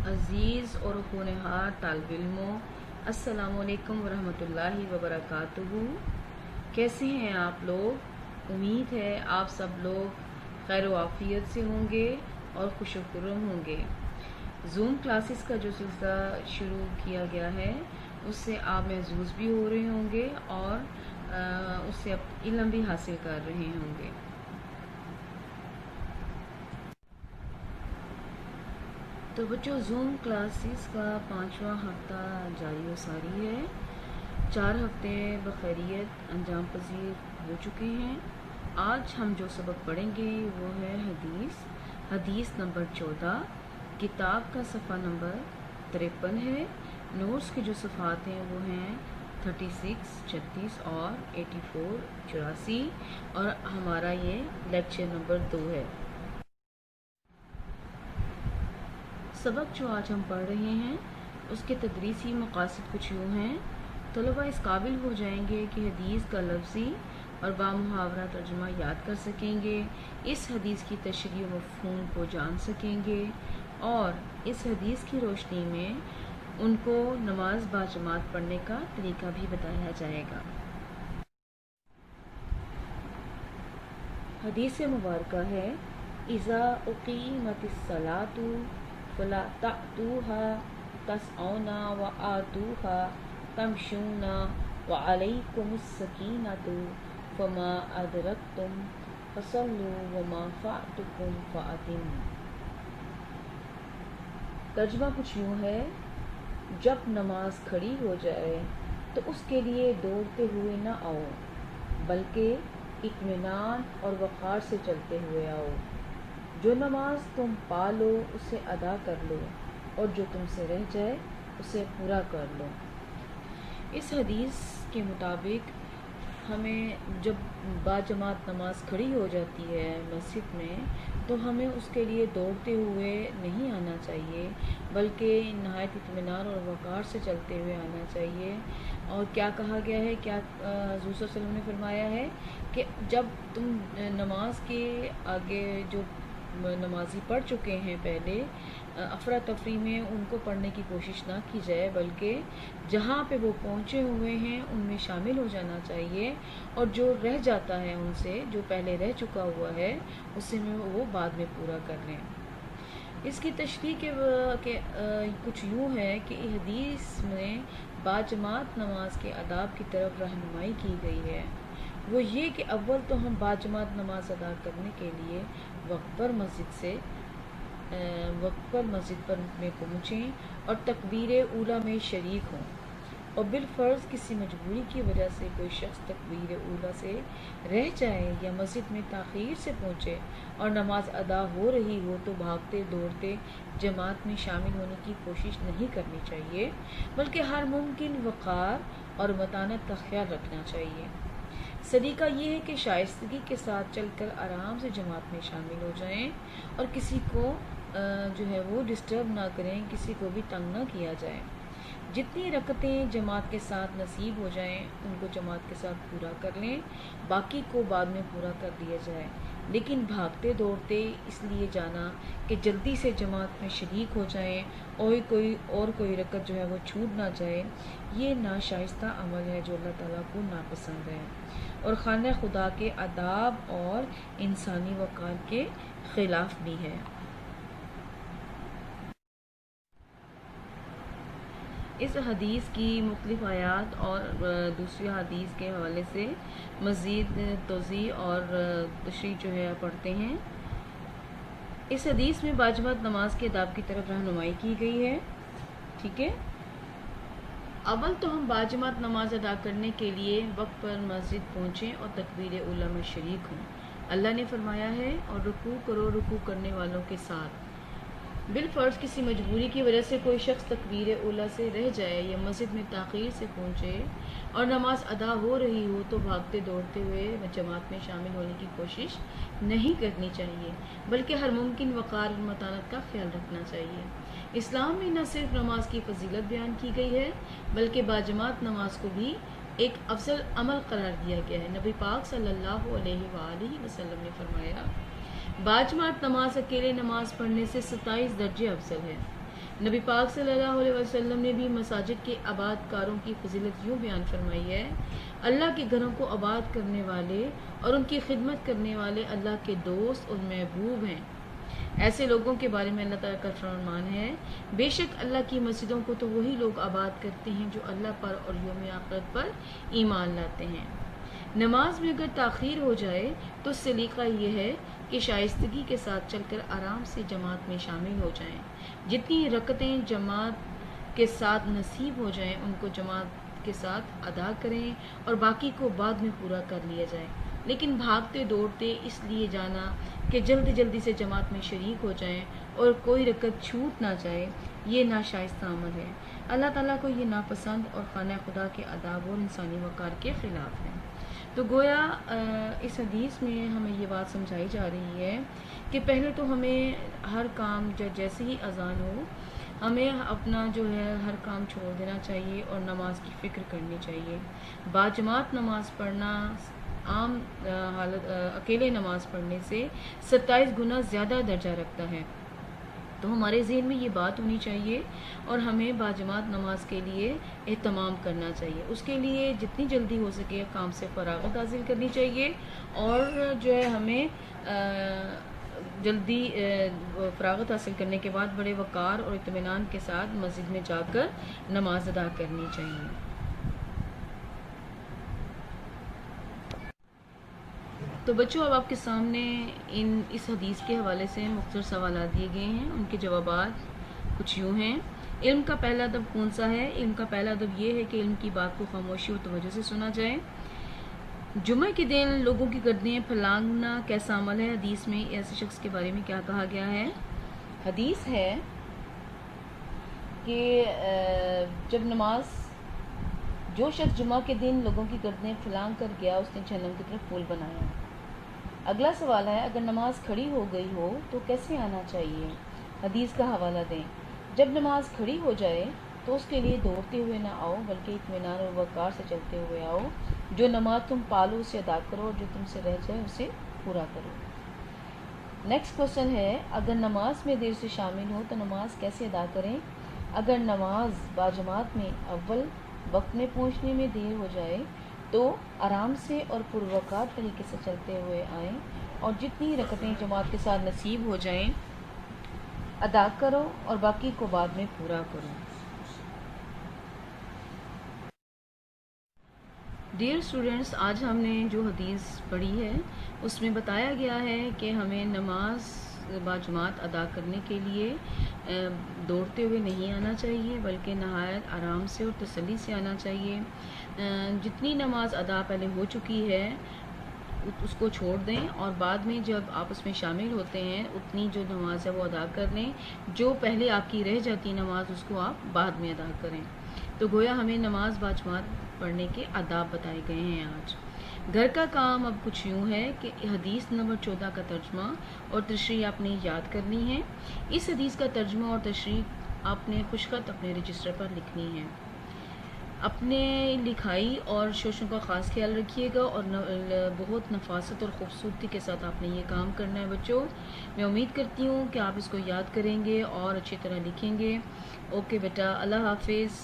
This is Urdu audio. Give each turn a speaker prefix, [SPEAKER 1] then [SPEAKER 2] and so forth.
[SPEAKER 1] عزیز اور ہونہار طالب علموں، السلام علیکم ورحمۃ اللہ وبرکاتہ۔ کیسے ہیں آپ لوگ؟ امید ہے آپ سب لوگ خیر و عافیت سے ہوں گے اور خوش و خرم ہوں گے۔ زوم کلاسز کا جو سلسلہ شروع کیا گیا ہے اس سے آپ محظوظ بھی ہو رہے ہوں گے اور اس سے علم بھی حاصل کر رہے ہوں گے۔ تو بچوں، زوم کلاسز کا 5واں ہفتہ جاری و ساری ہے۔ 4 ہفتے بخیریت انجام پذیر ہو چکے ہیں۔ آج ہم جو سبق پڑھیں گے وہ ہے حدیث نمبر 14، کتاب کا صفحہ نمبر 53 ہے۔ نوٹس کے جو صفحات ہیں وہ ہیں 36 36 اور 84 84، اور ہمارا یہ لیکچر نمبر 2 ہے۔ سبق جو آج ہم پڑھ رہے ہیں اس کے تدریسی مقاصد کچھ یوں ہیں۔ طلبہ اس قابل ہو جائیں گے کہ حدیث کا لفظی اور بامحاورہ ترجمہ یاد کر سکیں گے، اس حدیث کی تشریح و مفہوم کو جان سکیں گے، اور اس حدیث کی روشنی میں ان کو نماز باجماعت پڑھنے کا طریقہ بھی بتایا جائے گا۔ حدیث مبارکہ ہے: اذا اقیمت الصلاۃ فلا تأتوها تسعون وآتوها تمشون وعلیکم السکینۃ فما ادرکتم فصلوا وما فاتکم فأتموا۔ ترجمہ کچھ یوں ہے: جب نماز کھڑی ہو جائے تو اس کے لیے دوڑتے ہوئے نہ آؤ، بلکہ اطمینان اور وقار سے چلتے ہوئے آؤ۔ جو نماز تم پا لو اسے ادا کر لو، اور جو تم سے رہ جائے اسے پورا کر لو۔ اس حدیث کے مطابق ہمیں جب باجماعت نماز کھڑی ہو جاتی ہے مسجد میں تو ہمیں اس کے لیے دوڑتے ہوئے نہیں آنا چاہیے، بلکہ نہایت اطمینان اور وقار سے چلتے ہوئے آنا چاہیے۔ اور کیا کہا گیا ہے، کیا حضور صلی اللہ علیہ وسلم نے فرمایا ہے کہ جب تم نماز کے آگے جو نمازی پڑھ چکے ہیں پہلے، افراتفری میں ان کو پڑھنے کی کوشش نہ کی جائے، بلکہ جہاں پہ وہ پہنچے ہوئے ہیں ان میں شامل ہو جانا چاہیے، اور جو رہ جاتا ہے ان سے، جو پہلے رہ چکا ہوا ہے اسے میں وہ بعد میں پورا کر لیں۔ اس کی تشریح کے کچھ یوں ہے کہ حدیث میں باجماعت نماز کے آداب کی طرف رہنمائی کی گئی ہے۔ وہ یہ کہ اول تو ہم باجماعت نماز ادا کرنے کے لیے وقت پر مسجد پر میں پہنچیں اور تکبیر اولیٰ میں شریک ہوں، اور بالفرض کسی مجبوری کی وجہ سے کوئی شخص تکبیر اولیٰ سے رہ جائے یا مسجد میں تاخیر سے پہنچے اور نماز ادا ہو رہی ہو تو بھاگتے دوڑتے جماعت میں شامل ہونے کی کوشش نہیں کرنی چاہیے، بلکہ ہر ممکن وقار اور متانت کا خیال رکھنا چاہیے۔ سلیقہ یہ ہے کہ شائستگی کے ساتھ چل کر آرام سے جماعت میں شامل ہو جائیں، اور کسی کو جو ہے وہ ڈسٹرب نہ کریں، کسی کو بھی تنگ نہ کیا جائے۔ جتنی رکعتیں جماعت کے ساتھ نصیب ہو جائیں ان کو جماعت کے ساتھ پورا کر لیں، باقی کو بعد میں پورا کر دیا جائے، لیکن بھاگتے دوڑتے اس لیے جانا کہ جلدی سے جماعت میں شریک ہو جائیں اور کوئی رکعت جو ہے وہ چھوٹ نہ جائے، یہ ناشائستہ عمل ہے جو اللہ تعالیٰ کو ناپسند ہے، اور خانہ خدا کے آداب اور انسانی وقار کے خلاف بھی ہے۔ اس حدیث کی مختلف آیات اور دوسری حدیث کے حوالے سے مزید توضیح اور تشریح جو ہے پڑھتے ہیں۔ اس حدیث میں باجماعت نماز کے آداب کی طرف رہنمائی کی گئی ہے، ٹھیک ہے۔ اول تو ہم باجماعت نماز ادا کرنے کے لیے وقت پر مسجد پہنچیں اور تکبیر اولیٰ میں شریک ہوں۔ اللہ نے فرمایا ہے: اور رکوع کرو رکوع کرنے والوں کے ساتھ۔ بالفرض کسی مجبوری کی وجہ سے کوئی شخص تکبیر اولیٰ سے رہ جائے یا مسجد میں تاخیر سے پہنچے اور نماز ادا ہو رہی ہو تو بھاگتے دوڑتے ہوئے جماعت میں شامل ہونے کی کوشش نہیں کرنی چاہیے، بلکہ ہر ممکن وقار اور متانت کا خیال رکھنا چاہیے۔ اسلام میں نہ صرف نماز کی فضیلت بیان کی گئی ہے بلکہ باجماعت نماز کو بھی ایک افضل عمل قرار دیا گیا ہے۔ نبی پاک صلی اللہ علیہ وآلہ وسلم نے فرمایا: باجماعت نماز اکیلے نماز پڑھنے سے 27 درجے افضل ہے۔ نبی پاک صلی اللہ علیہ وسلم نے بھی مساجد کے آباد کاروں کی فضیلت یوں بیان فرمائی ہے: اللہ کے گھروں کو آباد کرنے والے اور ان کی خدمت کرنے والے اللہ کے دوست اور محبوب ہیں۔ ایسے لوگوں کے بارے میں اللہ تعالیٰ کا فرمان ہے: بے شک اللہ کی مسجدوں کو تو وہی لوگ آباد کرتے ہیں جو اللہ پر اور یوم آخرت پر ایمان لاتے ہیں۔ نماز میں اگر تاخیر ہو جائے تو سلیقہ یہ ہے کہ شائستگی کے ساتھ چل کر آرام سے جماعت میں شامل ہو جائیں۔ جتنی رکعتیں جماعت کے ساتھ نصیب ہو جائیں ان کو جماعت کے ساتھ ادا کریں اور باقی کو بعد میں پورا کر لیا جائے، لیکن بھاگتے دوڑتے اس لیے جانا کہ جلدی جلدی سے جماعت میں شریک ہو جائیں اور کوئی رکعت چھوٹ نہ جائے، یہ ناشائستہ عمل ہے۔ اللہ تعالیٰ کو یہ ناپسند اور خانہ خدا کے آداب اور انسانی وقار کے خلاف ہے۔ تو گویا اس حدیث میں ہمیں یہ بات سمجھائی جا رہی ہے کہ پہلے تو ہمیں ہر کام جیسے ہی اذان ہو ہمیں اپنا جو ہے ہر کام چھوڑ دینا چاہیے اور نماز کی فکر کرنی چاہیے۔ باجماعت نماز پڑھنا عام حالت اکیلے نماز پڑھنے سے 27 گنا زیادہ درجہ رکھتا ہے، تو ہمارے ذہن میں یہ بات ہونی چاہیے اور ہمیں باجماعت نماز کے لیے اہتمام کرنا چاہیے۔ اس کے لیے جتنی جلدی ہو سکے کام سے فراغت حاصل کرنی چاہیے اور جو ہے ہمیں جلدی فراغت حاصل کرنے کے بعد بڑے وقار اور اطمینان کے ساتھ مسجد میں جا کر نماز ادا کرنی چاہیے۔ تو بچوں اب آپ کے سامنے اس حدیث کے حوالے سے مختصر سوالات دیے گئے ہیں، ان کے جوابات کچھ یوں ہیں۔ علم کا پہلا ادب کون سا ہے؟ علم کا پہلا ادب یہ ہے کہ علم کی بات کو خاموشی اور توجہ سے سنا جائے۔ جمعہ کے دن لوگوں کی گردنیں پھلانگنا کیسا عمل ہے؟ حدیث میں ایسے شخص کے بارے میں کیا کہا گیا ہے؟ حدیث ہے کہ جو شخص جمعہ کے دن لوگوں کی گردنیں پھلانگ کر گیا اس نے جہنم کی طرف پل بنایا۔ اگلا سوال ہے اگر نماز کھڑی ہو گئی ہو تو کیسے آنا چاہیے؟ حدیث کا حوالہ دیں۔ جب نماز کھڑی ہو جائے تو اس کے لیے دوڑتے ہوئے نہ آؤ بلکہ اطمینان اور وقار سے چلتے ہوئے آؤ۔ جو نماز تم پالو اسے ادا کرو اور جو تم سے رہ جائے اسے پورا کرو۔ نیکسٹ کوسچن ہے اگر نماز میں دیر سے شامل ہو تو نماز کیسے ادا کریں؟ اگر نماز باجماعت میں اول وقت میں پہنچنے میں دیر ہو جائے تو آرام سے اور پروقار طریقے سے چلتے ہوئے آئیں اور جتنی رکعتیں جماعت کے ساتھ نصیب ہو جائیں ادا کرو اور باقی کو بعد میں پورا کرو۔ ڈیئر اسٹوڈینٹس، آج ہم نے جو حدیث پڑھی ہے اس میں بتایا گیا ہے کہ ہمیں نماز باجماعت ادا کرنے کے لیے دوڑتے ہوئے نہیں آنا چاہیے بلکہ نہایت آرام سے اور تسلی سے آنا چاہیے۔ جتنی نماز ادا پہلے ہو چکی ہے اس کو چھوڑ دیں اور بعد میں جب آپ اس میں شامل ہوتے ہیں اتنی جو نماز ہے وہ ادا کر لیں، جو پہلے آپ کی رہ جاتی نماز اس کو آپ بعد میں ادا کریں۔ تو گویا ہمیں نماز باجماعت پڑھنے کے آداب بتائے گئے ہیں آج۔ گھر کا کام اب کچھ یوں ہے کہ حدیث نمبر 14 کا ترجمہ اور تشریح آپ نے یاد کرنی ہے۔ اس حدیث کا ترجمہ اور تشریح آپ نے خوشخط اپنے رجسٹر پر لکھنی ہے۔ اپنے لکھائی اور شوشوں کا خاص خیال رکھیے گا اور بہت نفاست اور خوبصورتی کے ساتھ آپ نے یہ کام کرنا ہے بچوں۔ میں امید کرتی ہوں کہ آپ اس کو یاد کریں گے اور اچھی طرح لکھیں گے۔ اوکے بیٹا، اللہ حافظ۔